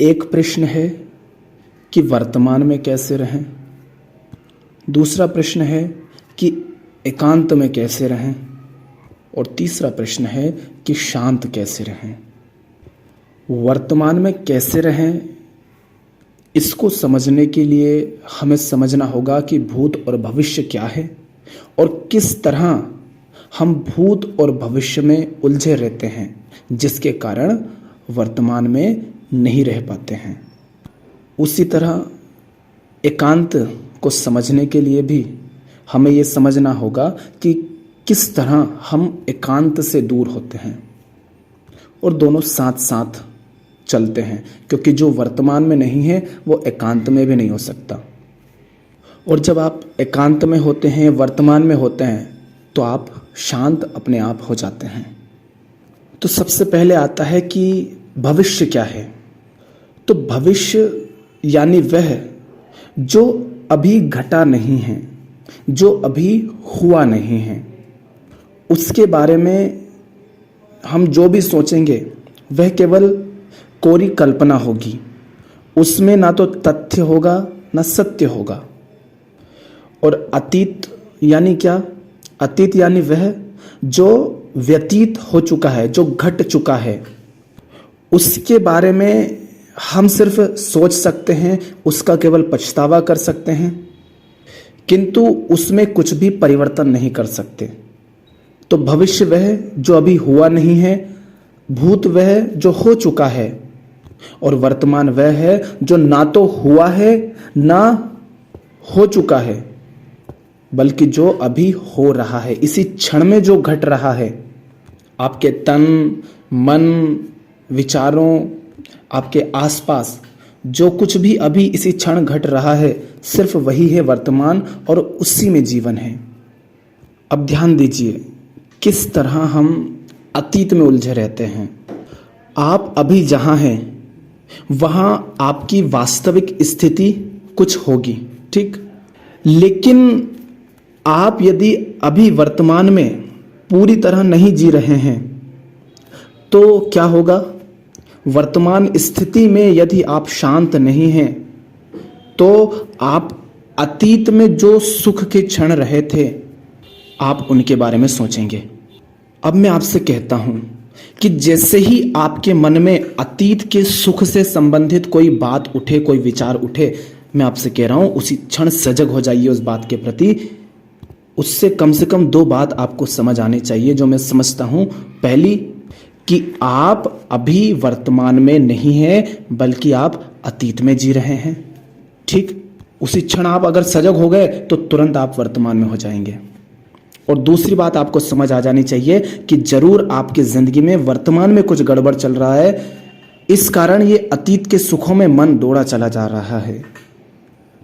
एक प्रश्न है कि वर्तमान में कैसे रहें, दूसरा प्रश्न है कि एकांत में कैसे रहें, और तीसरा प्रश्न है कि शांत कैसे रहें। वर्तमान में कैसे रहें, इसको समझने के लिए हमें समझना होगा कि भूत और भविष्य क्या है और किस तरह हम भूत और भविष्य में उलझे रहते हैं, जिसके कारण वर्तमान में नहीं रह पाते हैं। उसी तरह एकांत को समझने के लिए भी हमें ये समझना होगा कि किस तरह हम एकांत से दूर होते हैं, और दोनों साथ साथ चलते हैं, क्योंकि जो वर्तमान में नहीं है वो एकांत में भी नहीं हो सकता। और जब आप एकांत में होते हैं, वर्तमान में होते हैं, तो आप शांत अपने आप हो जाते हैं। तो सबसे पहले आता है कि भविष्य क्या है। तो भविष्य यानी वह जो अभी घटा नहीं है, जो अभी हुआ नहीं है, उसके बारे में हम जो भी सोचेंगे वह केवल कोरी कल्पना होगी। उसमें ना तो तथ्य होगा ना सत्य होगा। और अतीत यानी क्या? अतीत यानी वह जो व्यतीत हो चुका है, जो घट चुका है, उसके बारे में हम सिर्फ सोच सकते हैं, उसका केवल पछतावा कर सकते हैं, किंतु उसमें कुछ भी परिवर्तन नहीं कर सकते। तो भविष्य वह जो अभी हुआ नहीं है, भूत वह जो हो चुका है, और वर्तमान वह है जो ना तो हुआ है ना हो चुका है, बल्कि जो अभी हो रहा है, इसी क्षण में जो घट रहा है। आपके तन, मन, विचारों, आपके आसपास जो कुछ भी अभी इसी क्षण घट रहा है, सिर्फ वही है वर्तमान, और उसी में जीवन है। अब ध्यान दीजिए किस तरह हम अतीत में उलझे रहते हैं। आप अभी जहां हैं वहां आपकी वास्तविक स्थिति कुछ होगी, ठीक, लेकिन आप यदि अभी वर्तमान में पूरी तरह नहीं जी रहे हैं तो क्या होगा? वर्तमान स्थिति में यदि आप शांत नहीं हैं तो आप अतीत में जो सुख के क्षण रहे थे, आप उनके बारे में सोचेंगे। अब मैं आपसे कहता हूं कि जैसे ही आपके मन में अतीत के सुख से संबंधित कोई बात उठे, कोई विचार उठे, मैं आपसे कह रहा हूं उसी क्षण सजग हो जाइए उस बात के प्रति। उससे कम से कम दो बात आपको समझ आनी चाहिए जो मैं समझता हूं। पहली, कि आप अभी वर्तमान में नहीं हैं, बल्कि आप अतीत में जी रहे हैं, ठीक। उसी क्षण आप अगर सजग हो गए तो तुरंत आप वर्तमान में हो जाएंगे। और दूसरी बात आपको समझ आ जानी चाहिए कि जरूर आपकी जिंदगी में वर्तमान में कुछ गड़बड़ चल रहा है, इस कारण ये अतीत के सुखों में मन दौड़ा चला जा रहा है।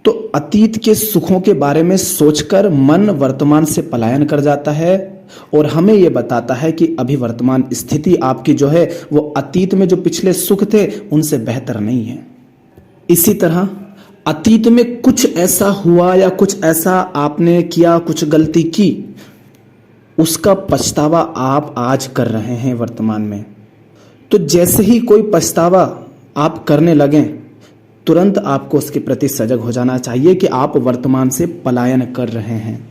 तो अतीत के सुखों के बारे में सोचकर मन वर्तमान से पलायन कर जाता है, और हमें यह बताता है कि अभी वर्तमान स्थिति आपकी जो है वो अतीत में जो पिछले सुख थे उनसे बेहतर नहीं है। इसी तरह अतीत में कुछ ऐसा हुआ या कुछ ऐसा आपने किया, कुछ गलती की, उसका पछतावा आप आज कर रहे हैं वर्तमान में। तो जैसे ही कोई पछतावा आप करने लगें, तुरंत आपको उसके प्रति सजग हो जाना चाहिए कि आप वर्तमान से पलायन कर रहे हैं।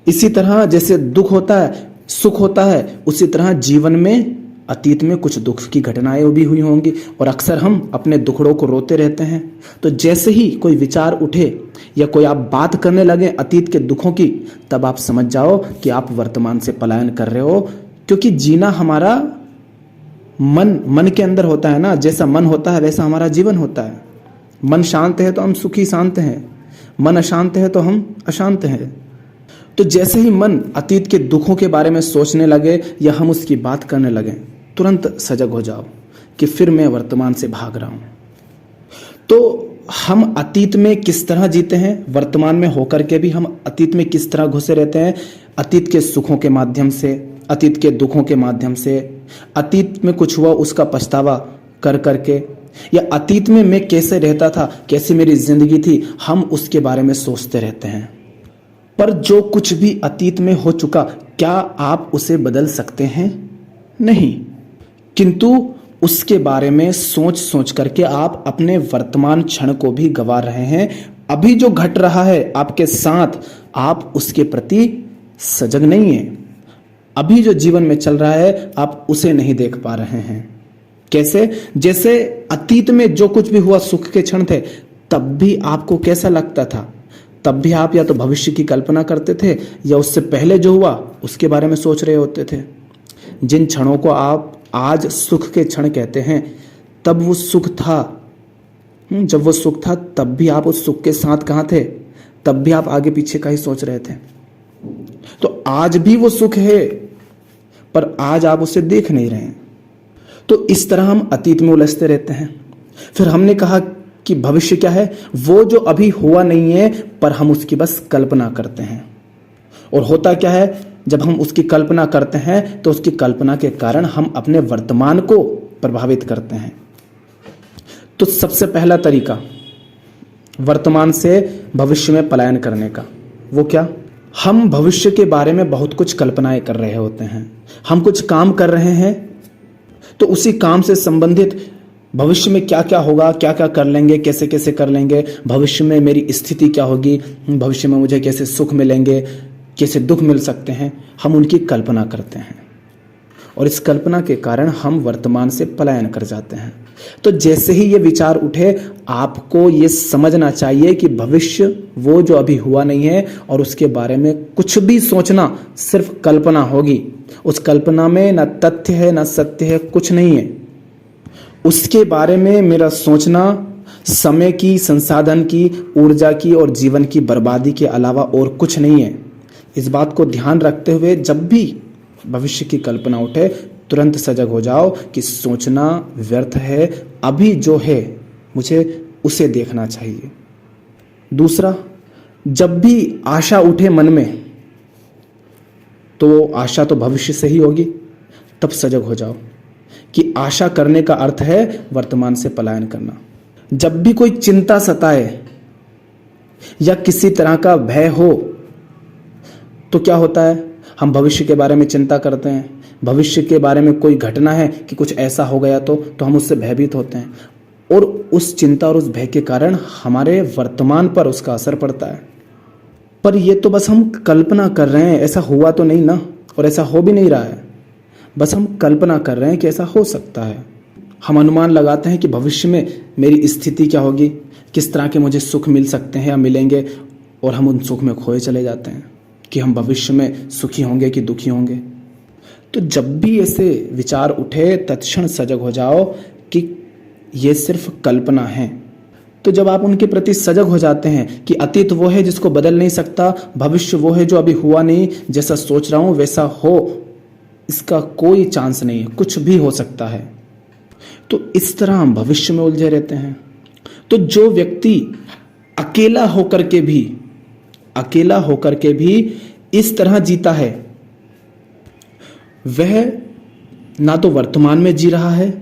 इसी तरह जैसे दुख होता है, सुख होता है, उसी तरह जीवन में अतीत में कुछ दुख की घटनाएं भी हुई होंगी, और अक्सर हम अपने दुखड़ों को रोते रहते हैं। तो जैसे ही कोई विचार उठे या कोई आप बात करने लगे अतीत के दुखों की, तब आप समझ जाओ कि आप वर्तमान से पलायन कर रहे हो। क्योंकि जीना हमारा मन के अंदर होता है ना, जैसा मन होता है वैसा हमारा जीवन होता है। मन शांत है तो हम सुखी शांत हैं, मन अशांत है तो हम अशांत हैं। तो जैसे ही मन अतीत के दुखों के बारे में सोचने लगे या हम उसकी बात करने लगे, तुरंत सजग हो जाओ कि फिर मैं वर्तमान से भाग रहा हूं। तो हम अतीत में किस तरह जीते हैं, वर्तमान में होकर के भी हम अतीत में किस तरह घुसे रहते हैं? अतीत के सुखों के माध्यम से, अतीत के दुखों के माध्यम से, अतीत में कुछ हुआ उसका पछतावा कर करके, या अतीत में मैं कैसे रहता था, कैसी मेरी जिंदगी थी, हम उसके बारे में सोचते रहते हैं। पर जो कुछ भी अतीत में हो चुका, क्या आप उसे बदल सकते हैं? नहीं। किंतु उसके बारे में सोच सोच करके आप अपने वर्तमान क्षण को भी गंवा रहे हैं। अभी जो घट रहा है आपके साथ, आप उसके प्रति सजग नहीं हैं। अभी जो जीवन में चल रहा है आप उसे नहीं देख पा रहे हैं। कैसे? जैसे अतीत में जो कुछ भी हुआ सुख के क्षण थे, तब भी आपको कैसा लगता था? तब भी आप या तो भविष्य की कल्पना करते थे या उससे पहले जो हुआ उसके बारे में सोच रहे होते थे। जिन क्षणों को आप आज सुख के क्षण कहते हैं, तब वो सुख था। जब वो सुख था तब भी आप उस सुख के साथ कहाँ थे? तब भी आप आगे पीछे का ही सोच रहे थे। तो आज भी वो सुख है, पर आज आप उसे देख नहीं रहे हैं। तो इस तरह हम अतीत में उलझते रहते हैं। फिर हमने कहा कि भविष्य क्या है? वो जो अभी हुआ नहीं है, पर हम उसकी बस कल्पना करते हैं। और होता क्या है? जब हम उसकी कल्पना करते हैं तो उसकी कल्पना के कारण हम अपने वर्तमान को प्रभावित करते हैं। तो सबसे पहला तरीका वर्तमान से भविष्य में पलायन करने का, वो क्या? हम भविष्य के बारे में बहुत कुछ कल्पनाएं कर रहे होते हैं। हम कुछ काम कर रहे हैं तो उसी काम से संबंधित भविष्य में क्या क्या होगा, क्या क्या कर लेंगे, कैसे कैसे कर लेंगे, भविष्य में मेरी स्थिति क्या होगी, भविष्य में मुझे कैसे सुख मिलेंगे, कैसे दुख मिल सकते हैं, हम उनकी कल्पना करते हैं। और इस कल्पना के कारण हम वर्तमान से पलायन कर जाते हैं। तो जैसे ही ये विचार उठे, आपको ये समझना चाहिए कि भविष्य वो जो अभी हुआ नहीं है और उसके बारे में कुछ भी सोचना सिर्फ कल्पना होगी। उस कल्पना में ना तथ्य है ना सत्य है, कुछ नहीं है। उसके बारे में मेरा सोचना समय की, संसाधन की, ऊर्जा की और जीवन की बर्बादी के अलावा और कुछ नहीं है। इस बात को ध्यान रखते हुए जब भी भविष्य की कल्पना उठे, तुरंत सजग हो जाओ कि सोचना व्यर्थ है। अभी जो है मुझे उसे देखना चाहिए। दूसरा, जब भी आशा उठे मन में, तो आशा तो भविष्य से ही होगी। तब सजग हो जाओ कि आशा करने का अर्थ है वर्तमान से पलायन करना। जब भी कोई चिंता सताए या किसी तरह का भय हो, तो क्या होता है? हम भविष्य के बारे में चिंता करते हैं। भविष्य के बारे में कोई घटना है कि कुछ ऐसा हो गया तो हम उससे भयभीत होते हैं, और उस चिंता और उस भय के कारण हमारे वर्तमान पर उसका असर पड़ता है। पर ये तो बस हम कल्पना कर रहे हैं, ऐसा हुआ तो नहीं ना, और ऐसा हो भी नहीं रहा है। बस हम कल्पना कर रहे हैं कि ऐसा हो सकता है। हम अनुमान लगाते हैं कि भविष्य में मेरी स्थिति क्या होगी, किस तरह के मुझे सुख मिल सकते हैं या मिलेंगे, और हम उन सुख में खोए चले जाते हैं कि हम भविष्य में सुखी होंगे कि दुखी होंगे। तो जब भी ऐसे विचार उठे, तत्क्षण सजग हो जाओ कि ये सिर्फ कल्पना है। तो जब आप उनके प्रति सजग हो जाते हैं कि अतीत वो है जिसको बदल नहीं सकता, भविष्य वो है जो अभी हुआ नहीं, जैसा सोच रहा हूं वैसा हो इसका कोई चांस नहीं है, कुछ भी हो सकता है, तो इस तरह हम भविष्य में उलझे रहते हैं। तो जो व्यक्ति अकेला होकर के भी इस तरह जीता है, वह ना तो वर्तमान में जी रहा है,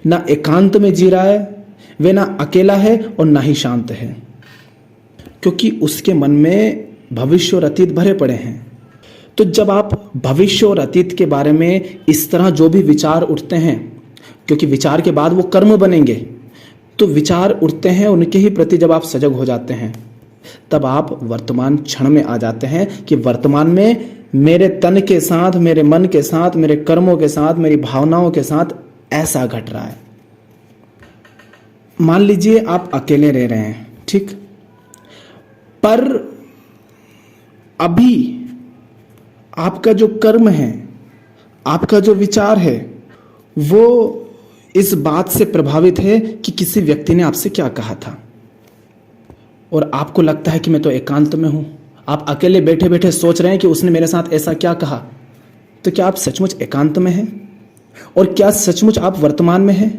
ना एकांत में जी रहा है, वह ना अकेला है और ना ही शांत है, क्योंकि उसके मन में भविष्य और अतीत भरे पड़े हैं। तो जब आप भविष्य और अतीत के बारे में इस तरह जो भी विचार उठते हैं, क्योंकि विचार के बाद वो कर्म बनेंगे, तो विचार उठते हैं, उनके ही प्रति जब आप सजग हो जाते हैं, तब आप वर्तमान क्षण में आ जाते हैं कि वर्तमान में मेरे तन के साथ, मेरे मन के साथ, मेरे कर्मों के साथ, मेरी भावनाओं के साथ ऐसा घट रहा है। मान लीजिए आप अकेले रह रहे हैं, ठीक, पर अभी आपका जो कर्म है, आपका जो विचार है, वो इस बात से प्रभावित है कि किसी व्यक्ति ने आपसे क्या कहा था, और आपको लगता है कि मैं तो एकांत में हूं। आप अकेले बैठे बैठे सोच रहे हैं कि उसने मेरे साथ ऐसा क्या कहा। तो क्या आप सचमुच एकांत में हैं? और क्या सचमुच आप वर्तमान में हैं?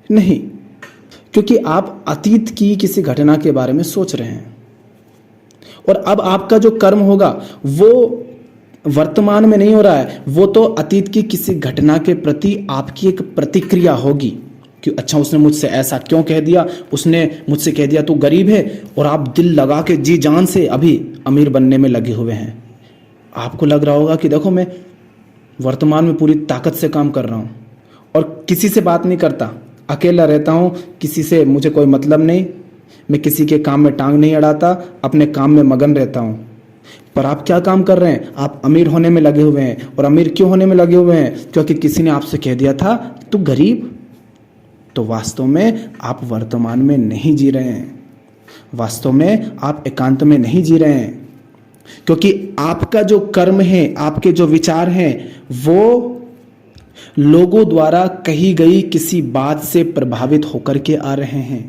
नहीं, क्योंकि आप अतीत की किसी घटना के बारे में सोच रहे हैं, और अब आपका जो कर्म होगा वो वर्तमान में नहीं हो रहा है, वो तो अतीत की किसी घटना के प्रति आपकी एक प्रतिक्रिया होगी कि अच्छा उसने मुझसे ऐसा क्यों कह दिया, उसने मुझसे कह दिया तू गरीब है, और आप दिल लगा के जी जान से अभी अमीर बनने में लगे हुए हैं। आपको लग रहा होगा कि देखो मैं वर्तमान में पूरी ताकत से काम कर रहा हूँ, और किसी से बात नहीं करता, अकेला रहता हूँ, किसी से मुझे कोई मतलब नहीं, मैं किसी के काम में टांग नहीं अड़ाता, अपने काम में मगन रहता हूँ। पर आप क्या काम कर रहे हैं? आप अमीर होने में लगे हुए हैं। और अमीर क्यों होने में लगे हुए हैं? क्योंकि किसी ने आपसे कह दिया था तू गरीब। तो वास्तव में आप वर्तमान में नहीं जी रहे हैं, वास्तव में आप एकांत में नहीं जी रहे हैं, क्योंकि आपका जो कर्म है, आपके जो विचार हैं, वो लोगों द्वारा कही गई किसी बात से प्रभावित होकर के आ रहे हैं।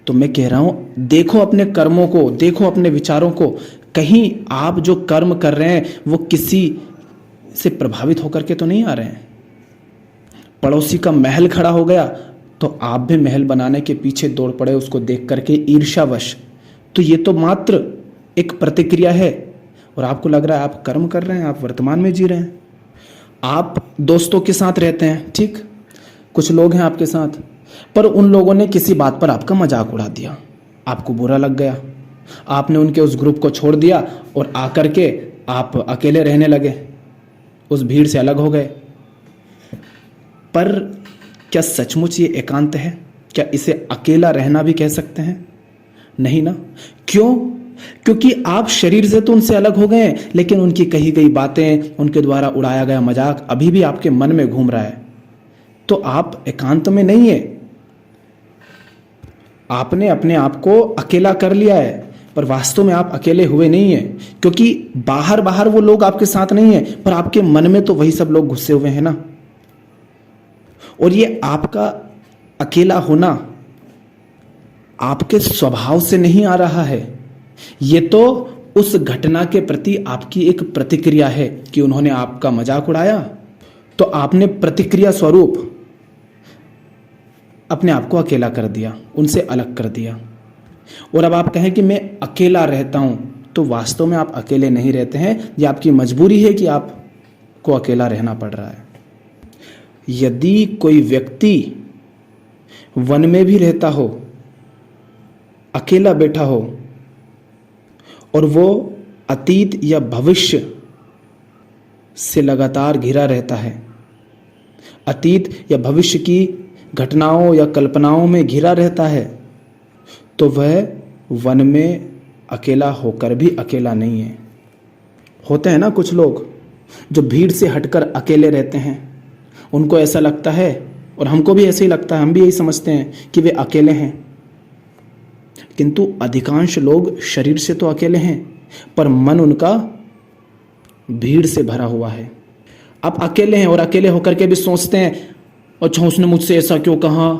तो मैं कह रहा हूं, देखो अपने कर्मों को, देखो अपने विचारों को। कहीं आप जो कर्म कर रहे हैं वो किसी से प्रभावित होकर के तो नहीं आ रहे हैं। पड़ोसी का महल खड़ा हो गया तो आप भी महल बनाने के पीछे दौड़ पड़े उसको देख करके ईर्ष्यावश। तो ये तो मात्र एक प्रतिक्रिया है और आपको लग रहा है आप कर्म कर रहे हैं, आप वर्तमान में जी रहे हैं। आप दोस्तों के साथ रहते हैं, ठीक, कुछ लोग हैं आपके साथ, पर उन लोगों ने किसी बात पर आपका मजाक उड़ा दिया, आपको बुरा लग गया, आपने उनके उस ग्रुप को छोड़ दिया और आकर के आप अकेले रहने लगे, उस भीड़ से अलग हो गए। पर क्या सचमुच ये एकांत है? क्या इसे अकेला रहना भी कह सकते हैं? नहीं ना। क्यों? क्योंकि आप शरीर से तो उनसे अलग हो गए हैं, लेकिन उनकी कही गई बातें, उनके द्वारा उड़ाया गया मजाक अभी भी आपके मन में घूम रहा है। तो आप एकांत में नहीं है, आपने अपने आप को अकेला कर लिया है, पर वास्तव में आप अकेले हुए नहीं हैं, क्योंकि बाहर बाहर वो लोग आपके साथ नहीं है, पर आपके मन में तो वही सब लोग घुसे हुए हैं ना। और ये आपका अकेला होना आपके स्वभाव से नहीं आ रहा है, ये तो उस घटना के प्रति आपकी एक प्रतिक्रिया है कि उन्होंने आपका मजाक उड़ाया, तो आपने प्रतिक्रिया स्वरूप अपने आप को अकेला कर दिया, उनसे अलग कर दिया। और अब आप कहें कि मैं अकेला रहता हूं, तो वास्तव में आप अकेले नहीं रहते हैं, यह आपकी मजबूरी है कि आपको अकेला रहना पड़ रहा है। यदि कोई व्यक्ति वन में भी रहता हो, अकेला बैठा हो, और वो अतीत या भविष्य से लगातार घिरा रहता है, अतीत या भविष्य की घटनाओं या कल्पनाओं में घिरा रहता है, तो वह वन में अकेला होकर भी अकेला नहीं है। होते हैं ना कुछ लोग जो भीड़ से हटकर अकेले रहते हैं, उनको ऐसा लगता है, और हमको भी ऐसे ही लगता है, हम भी यही समझते हैं कि वे अकेले हैं, किंतु अधिकांश लोग शरीर से तो अकेले हैं, पर मन उनका भीड़ से भरा हुआ है। आप अकेले हैं और अकेले होकर के भी सोचते हैं, अच्छा उसने मुझसे ऐसा क्यों कहा,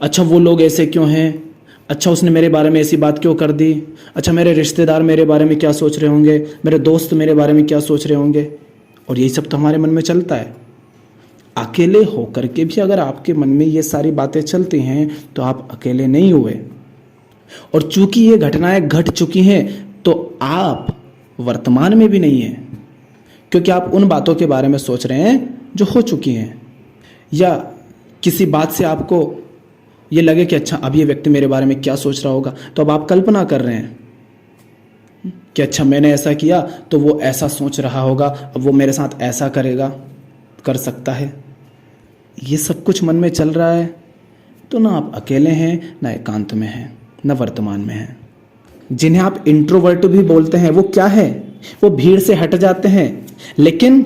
अच्छा वो लोग ऐसे क्यों हैं, अच्छा उसने मेरे बारे में ऐसी बात क्यों कर दी, अच्छा मेरे रिश्तेदार मेरे बारे में क्या सोच रहे होंगे, मेरे दोस्त मेरे बारे में क्या सोच रहे होंगे। और यही सब तो हमारे मन में चलता है। अकेले होकर के भी अगर आपके मन में ये सारी बातें चलती हैं तो आप अकेले नहीं हुए। और चूंकि ये घटनाएं घट चुकी हैं तो आप वर्तमान में भी नहीं हैं, क्योंकि आप उन बातों के बारे में सोच रहे हैं जो हो चुकी हैं, या किसी बात से आपको ये लगे कि अच्छा अब ये व्यक्ति मेरे बारे में क्या सोच रहा होगा, तो अब आप कल्पना कर रहे हैं कि अच्छा मैंने ऐसा किया तो वो ऐसा सोच रहा होगा, अब वो मेरे साथ ऐसा करेगा, कर सकता है। ये सब कुछ मन में चल रहा है, तो ना आप अकेले हैं, ना एकांत में हैं, ना वर्तमान में हैं। जिन्हें आप इंट्रोवर्ट भी बोलते हैं, वो क्या है? वो भीड़ से हट जाते हैं, लेकिन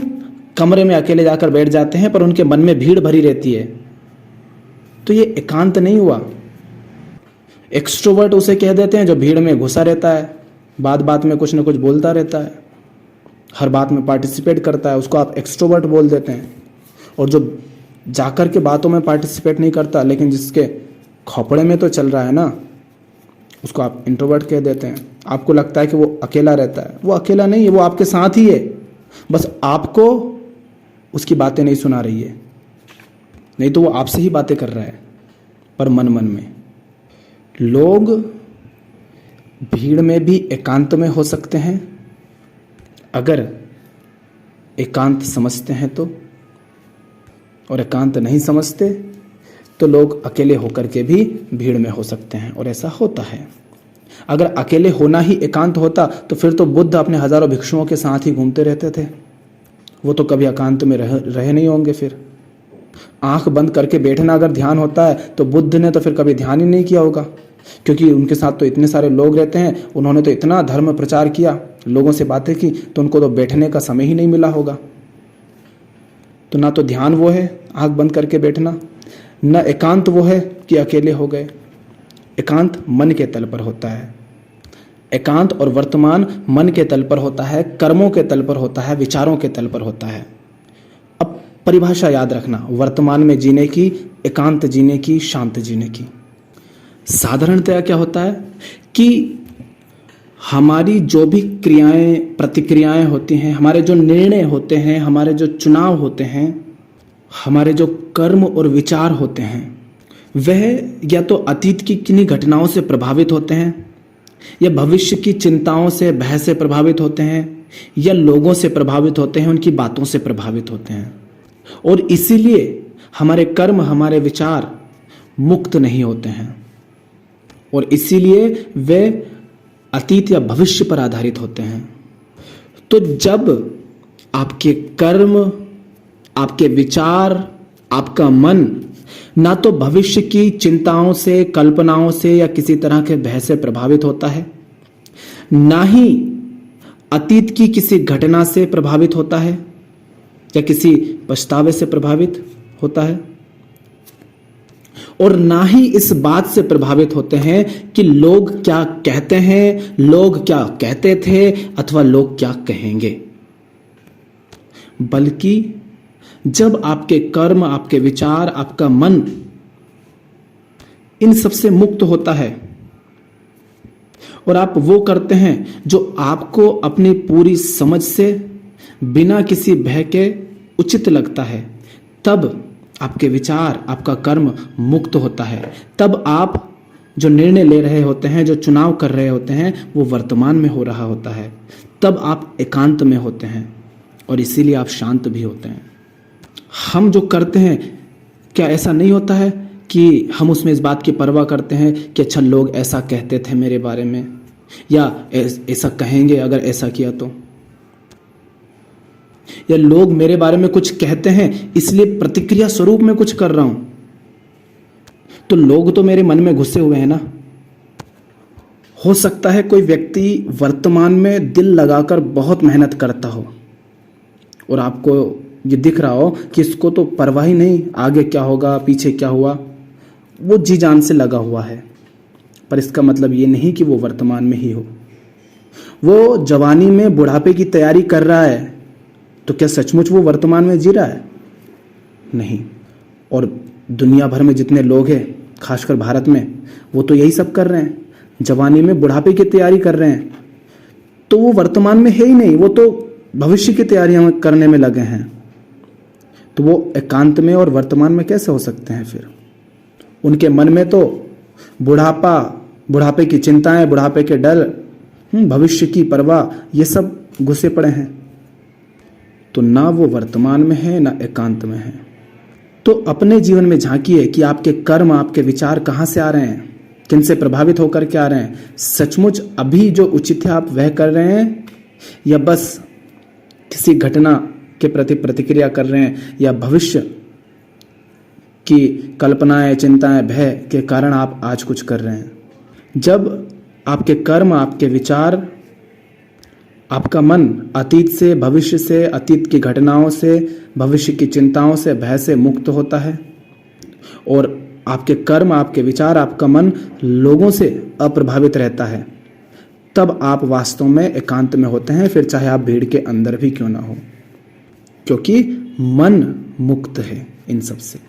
कमरे में अकेले जाकर बैठ जाते हैं, पर उनके मन में भीड़ भरी रहती है। तो ये एकांत नहीं हुआ। एक्सट्रोवर्ट उसे कह देते हैं जो भीड़ में घुसा रहता है, बात बात में कुछ ना कुछ बोलता रहता है, हर बात में पार्टिसिपेट करता है, उसको आप एक्सट्रोवर्ट बोल देते हैं। और जो जाकर के बातों में पार्टिसिपेट नहीं करता, लेकिन जिसके खोपड़े में तो चल रहा है ना, उसको आप इंट्रोवर्ट कह देते हैं। आपको लगता है कि वो अकेला रहता है, वो अकेला नहीं है, वो आपके साथ ही है, बस आपको उसकी बातें नहीं सुना रही है, नहीं तो वो आपसे ही बातें कर रहा है, पर मन मन में। लोग भीड़ में भी एकांत में हो सकते हैं अगर एकांत समझते हैं तो, और एकांत नहीं समझते तो लोग अकेले होकर के भी भीड़ में हो सकते हैं, और ऐसा होता है। अगर अकेले होना ही एकांत होता तो फिर तो बुद्ध अपने हजारों भिक्षुओं के साथ ही घूमते रहते थे, वो तो कभी एकांत में रहे नहीं होंगे। फिर आंख बंद करके बैठना अगर ध्यान होता है तो बुद्ध ने तो फिर कभी ध्यान ही नहीं किया होगा, क्योंकि उनके साथ तो इतने सारे लोग रहते हैं, उन्होंने तो इतना धर्म प्रचार किया, लोगों से बातें की, तो उनको तो बैठने का समय ही नहीं मिला होगा। तो ना तो ध्यान वो है आंख बंद करके बैठना, न एकांत वो है कि अकेले हो गए। एकांत मन के तल पर होता है। एकांत और वर्तमान मन के तल पर होता है, कर्मों के तल पर होता है, विचारों के तल पर होता है। अब परिभाषा याद रखना, वर्तमान में जीने की, एकांत जीने की, शांत जीने की। साधारणतया क्या होता है कि हमारी जो भी क्रियाएं प्रतिक्रियाएं होती हैं, हमारे जो निर्णय होते हैं, हमारे जो चुनाव होते हैं, हमारे जो कर्म और विचार होते हैं, वह या तो अतीत की किन्हीं घटनाओं से प्रभावित होते हैं, या भविष्य की चिंताओं से, भय से प्रभावित होते हैं, या लोगों से प्रभावित होते हैं, उनकी बातों से प्रभावित होते हैं। और इसीलिए हमारे कर्म, हमारे विचार मुक्त नहीं होते हैं, और इसीलिए वे अतीत या भविष्य पर आधारित होते हैं। तो जब आपके कर्म, आपके विचार, आपका मन ना तो भविष्य की चिंताओं से, कल्पनाओं से या किसी तरह के भय से प्रभावित होता है, ना ही अतीत की किसी घटना से प्रभावित होता है या किसी पछतावे से प्रभावित होता है, और ना ही इस बात से प्रभावित होते हैं कि लोग क्या कहते हैं, लोग क्या कहते थे, अथवा लोग क्या कहेंगे, बल्कि जब आपके कर्म, आपके विचार, आपका मन इन सब से मुक्त होता है और आप वो करते हैं जो आपको अपनी पूरी समझ से, बिना किसी भय के उचित लगता है, तब आपके विचार, आपका कर्म मुक्त होता है। तब आप जो निर्णय ले रहे होते हैं, जो चुनाव कर रहे होते हैं, वो वर्तमान में हो रहा होता है। तब आप एकांत में होते हैं और इसीलिए आप शांत भी होते हैं। हम जो करते हैं, क्या ऐसा नहीं होता है कि हम उसमें इस बात की परवाह करते हैं कि अच्छा लोग ऐसा कहते थे मेरे बारे में, या ऐसा कहेंगे अगर ऐसा किया तो, या लोग मेरे बारे में कुछ कहते हैं इसलिए प्रतिक्रिया स्वरूप में कुछ कर रहा हूं, तो लोग तो मेरे मन में घुसे हुए हैं ना। हो सकता है कोई व्यक्ति वर्तमान में दिल लगाकर बहुत मेहनत करता हो और आपको ये दिख रहा हो कि इसको तो परवाह ही नहीं आगे क्या होगा, पीछे क्या हुआ, वो जी जान से लगा हुआ है, पर इसका मतलब ये नहीं कि वो वर्तमान में ही हो। वो जवानी में बुढ़ापे की तैयारी कर रहा है, तो क्या सचमुच वो वर्तमान में जी रहा है? नहीं। और दुनिया भर में जितने लोग हैं, खासकर भारत में, वो तो यही सब कर रहे हैं, जवानी में बुढ़ापे की तैयारी कर रहे हैं, तो वो वर्तमान में है ही नहीं, वो तो भविष्य की तैयारियां करने में लगे हैं। तो वो एकांत में और वर्तमान में कैसे हो सकते हैं फिर? उनके मन में तो बुढ़ापा, बुढ़ापे की चिंताएं, बुढ़ापे के डर, भविष्य की परवाह, ये सब घुसे पड़े हैं। तो ना वो वर्तमान में है, ना एकांत में है। तो अपने जीवन में झांकिए कि आपके कर्म, आपके विचार कहाँ से आ रहे हैं, किनसे प्रभावित होकर के आ रहे हैं। सचमुच अभी जो उचित है आप वह कर रहे हैं, या बस किसी घटना के प्रति प्रतिक्रिया कर रहे हैं, या भविष्य की कल्पनाएं, चिंताएं, भय के कारण आप आज कुछ कर रहे हैं। जब आपके कर्म, आपके विचार, आपका मन अतीत से, भविष्य से, अतीत की घटनाओं से, भविष्य की चिंताओं से, भय से मुक्त होता है, और आपके कर्म, आपके विचार, आपका मन लोगों से अप्रभावित रहता है, तब आप वास्तव में एकांत में होते हैं, फिर चाहे आप भीड़ के अंदर भी क्यों ना हो, क्योंकि मन मुक्त है इन सब से।